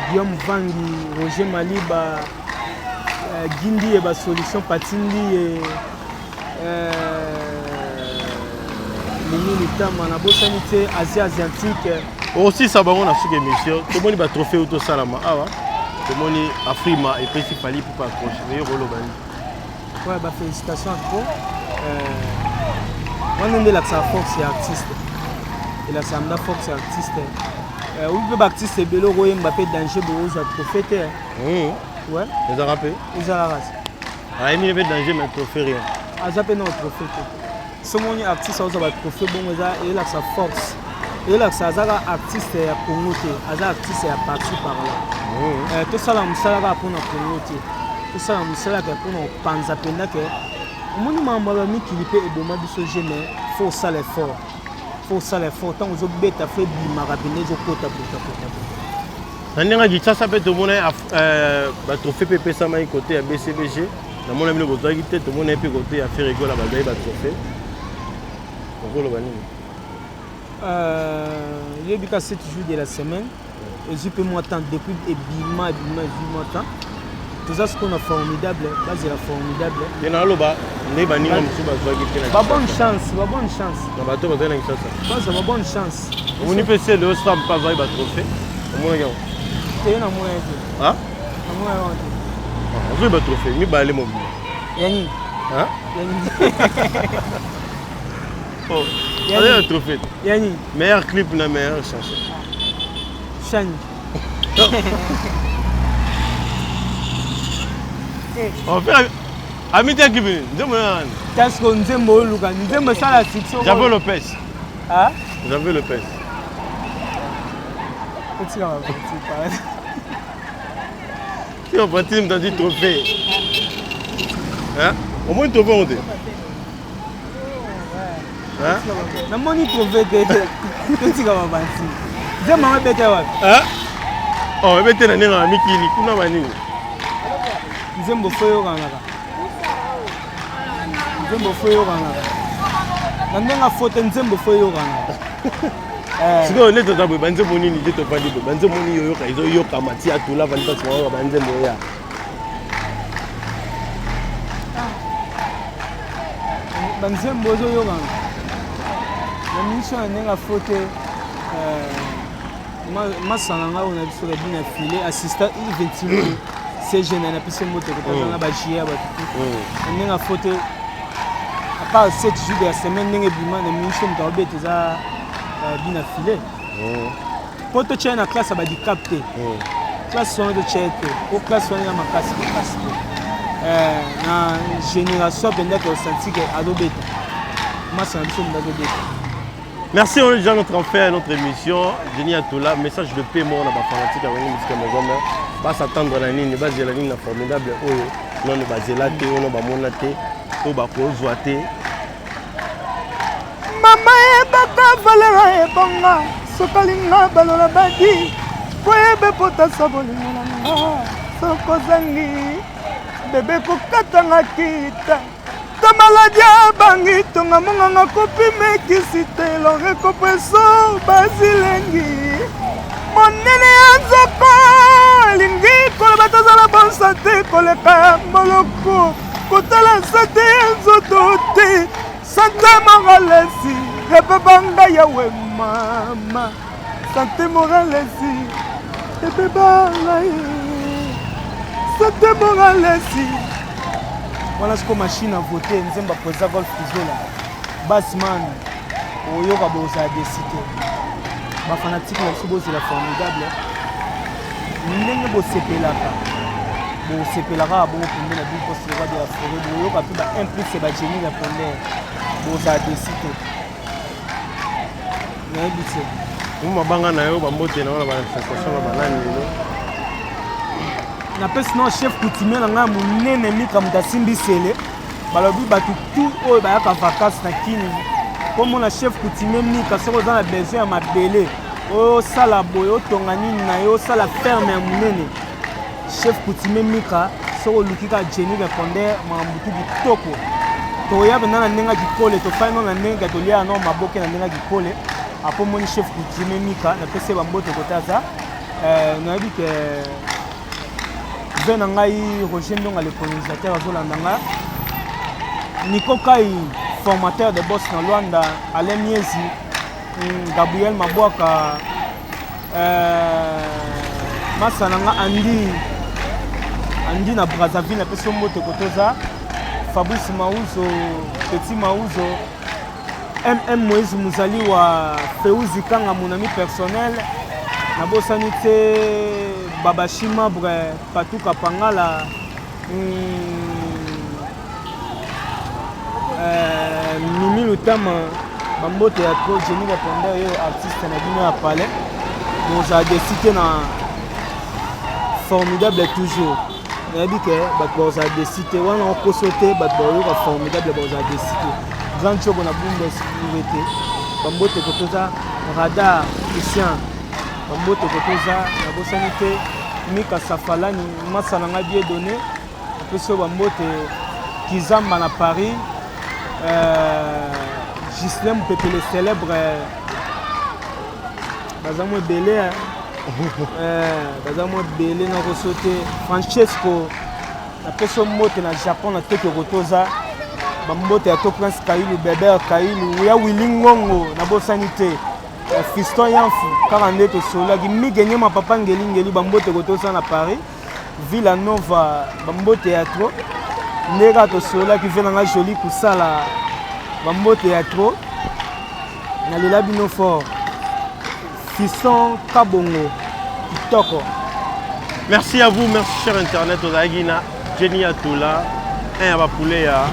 Guillaume Vangi, Roger Maliba, Gindi et Solution Patindi et Manabo-Sanité, Asie Asiatique. Aussi, ça va, on a su que monsieur, tout le monde va trophée auto salama. Ah, tout le monde Afrima et puis il fallait pour pas accrocher. Ouais, bah félicitations à toi. On est là que ça force et artiste. Et là, ça me da force et artiste. Oui, le artiste est bello, Mbappé danger pour vous trophée. Ouais. Les Arabes. Ils ont la race. Ah, il y avait danger, mais trophée rien. Ah, j'ai pas notre trophée. Ce monde artiste, ça va trophée bon, et là ça force. Et là ça a artiste à Congo, ça artiste à partir par là. Tout ça là, ça va pour notre Congo. Tout ça là, ça va pour nos panzapena que. Mon maman m'a mis qu'il peut et bon ma biso jamais. Faut ça l'effort. Faut ça l'effort. Tant aux autres bêtes a fait du marabine, aux quotas pour Nanga dit ça peut tout le monde trophée PP Sama côté à BCBG. Dans mon ami le côté qui tout le monde est peu côté à faire rigoler la bagaille va trophée. Pourquoi le bani? Il y a eu 7 jours de la semaine. Et je peux m'attendre depuis Bima, temps. Tout ça, ce qu'on a formidable, là, c'est la formidable. Il y a un loba, les bannis comme ça, bonne chance, bonne chance. On va tout faire ça. Ça va bonne chance. On y peut c'est le stamp pas va trophée. Au moins, c'est un moyen. Ah? Un moyen. On va trophée, ni balé mon. Yanni. Hein? Yanni. Oh, allez un trophée. Yanni. Meilleur clip, na meilleure chanson. Chani. On fait Amitié qui vient. Qu'est-ce qu'on dit, Moluka? Nous aimons ça la fiction. J'avais Lopez. Ah? J'avais Lopez. Petit là, qui on partit dans du trophée? Hein? Au moins, trophée, on dit. Hein? Na moni trouvé que petit là, on va partir. J'aime ma bête. Hein? Oh, mais t'es dans un Mikili. Comment va nous? Nzembo foyo kanaka. Nzembo foyo kanaka. Nandenga foto nzembo foyo kanaka. Siko leto tabu banze moni ni jeto padi bo. Banze moni yoyo ka izo yoka mati atula vanta swa banze moya. Banzembo zo yo kanaka. Na mission nandenga foto masanga on a biso la bina filé assistant il c'est génial, et puis c'est moto que tu as bâché à on a photo à part 7 jours de la semaine, on a une mission de déjà bien affilée. Pour te tirer la classe, on va dire capter. Classe on de checker, au classe on a ma classe na génération pendant que on sentit que adobé. Moi c'est un peu d'adobé. Merci, on est déjà notre enfer, notre émission. Denis Atoula, message de paiement, on a pas fanatique avec nous, parce que mes hommes, pas s'attendre à la ligne, base de la ligne formidable, non, on base là, on va monter, on va zoiter. Maman est bata, Valéra est bonga, Sokalinga, Balola Badi, Kwebe Pota Sabolinga, Sokozangi, Bébé Kokatanga Kita. Ta maladie a bangi, ton among a copie mekisite, l'aurait compresso, basilengi. Mon nene anzoko, lingi, kolabata za la bonne santé, koleka moloko, kotala santé anzodote, santé moralesi, rebebanga yawe mama, santé moralesi, rebebanga santé moralesi. Voilà ce que machine a voté, nous avons posé golf là. Bassman, au yoga bosa décidé. Ma fanatique là, c'est la formidable. Nous n'avons pas CP là. Bon CP là, bon pour nous la vie pour se voir de la forêt. Bon yoga tout un plus c'est la génie la première. Bosa décidé. Mais c'est. Nous m'abanga na yo bambote na la sensation la banane lelo. Na pesi non chef coutumier na nga munene mika mutasimbi sele balobi batu tout oyo bayaka vacances na kini comme na chef coutumier mika soko za na besoin ya mabele oyo sala boye otonga nini na yo sala ferme ya munene chef coutumier mika soko lukika Jenny répondait mambutu kitoko toya bena na ndenga kikole to faino na ndenga to lia no maboke na ndenga kikole apo moni chef coutumier mika na pesi bambote kotaza nayebi ke ve na ngai Roger Ndonga le colonisateur azolanda nga Nico Kai formateur de boss na Luanda Alain Miezi Gabriel Mabwaka Masa nanga Andi na Brazzaville peso mbote kotoza Fabrice Mauzo Petit Mauzo MM Moïse Mouzali wa Feuzi Kanga mon ami personnel nabosani te Babashima Bre Patuka Pangala Mimi Lutama Bambote ya trop Jenny Répondeur yo artiste na bino ya palais nous a décidé na formidable toujours nayebi ke bato baza décidé wana okosote bato bayoka formidable baza décidé grand chogo na Bundesliga bambote kotoza radar Christian bambote kotoza nabosani te Mika Safalani masa na nga bien donné peso bambote Kizamba na Paris Gislain Pepele célèbre bazamo belé bazamo belé na kosote Francesco na peso mote na Japon na teke kotoza bambote ya to Prince Kailu Beber Kailu ya Wilingongo na bosani te Fiston Yanfu 42 to solaki migenye ma papa ngeli bambote kotoza na Paris Villanova bambote ya tro ndeka to solaki vena nga joli kusala bambote ya tro na lela bino fort Fiston Kabongo Kitoko. Merci à vous, merci cher internet aux Aguina, Jenny Atoula, un à Poulet à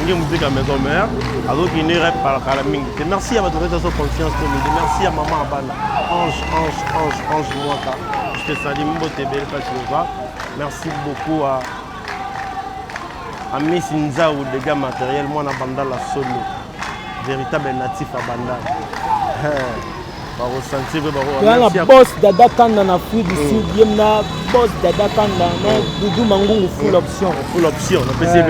musique à maison mère, à d'autres qui n'y rêvent pas la mingue. Merci à votre confiance pour nous. Merci à maman Abana, Ange Mwaka. Je te salue, mon beau belle pas. Merci beaucoup à Miss Nza ou des gars matériels, moi na banda la solo, véritable natif à banda. La boss Dada Kanda na Afrique du Sud, yemna boss Dada Kanda na Doudou Mangungu full option. Full option, on peut essayer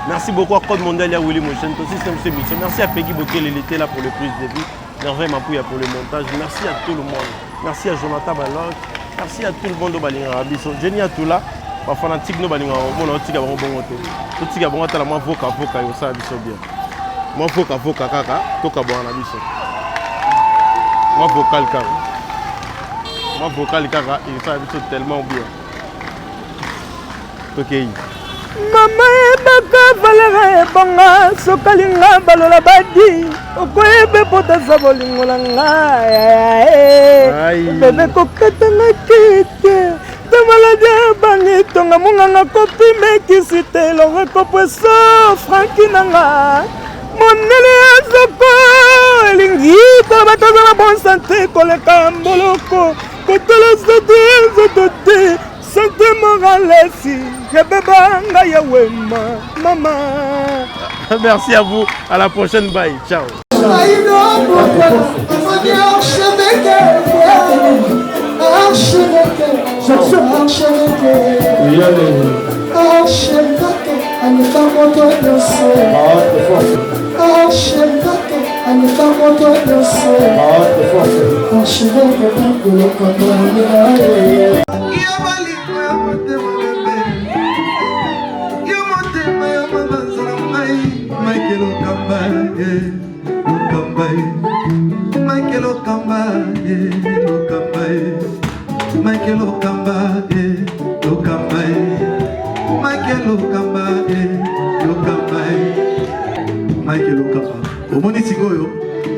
merci beaucoup à Code Mondial et à Willy Mochen, aussi c'est mission. Merci à Peggy Bokel, il était là pour le prise de vie. Merveille Mapouya pour le montage. Merci à tout le monde. Merci à Jonathan Balog. Merci à tout le monde au Balinga Rabiso. Jenny Atoula, ma fanatique no Balinga, mon outil à bon côté. Tout qui a bon la moi voca et ça biso bien. Moi voca kaka, toka bon na biso. Moi vocal kaka. Moi vocal kaka, il fait biso tellement bien. OK. Mama ebaka valera ebanga sokalinga balola badi okoyebe potasa bolingo na ngai bebe kokatanga kete te maladi abangi tonga monganga kopi mekisi te elongo kopoeso franki na nga mondele ya zoko elingi to batoza na bon sante koleka mboloko kotala zoto te Santé Moralesi, Hebebanga Yawema, maman. Merci à vous, à la prochaine, bye, ciao.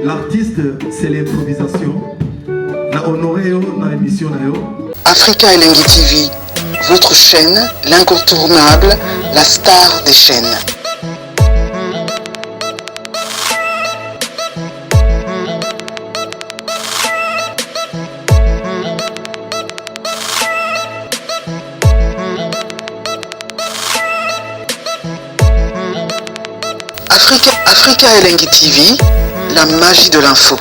L'artiste, c'est l'improvisation. La honoré dans l'émission. Africa Elengi TV, votre chaîne, l'incontournable, la star des chaînes. Africa Elengi TV, la magie de l'info.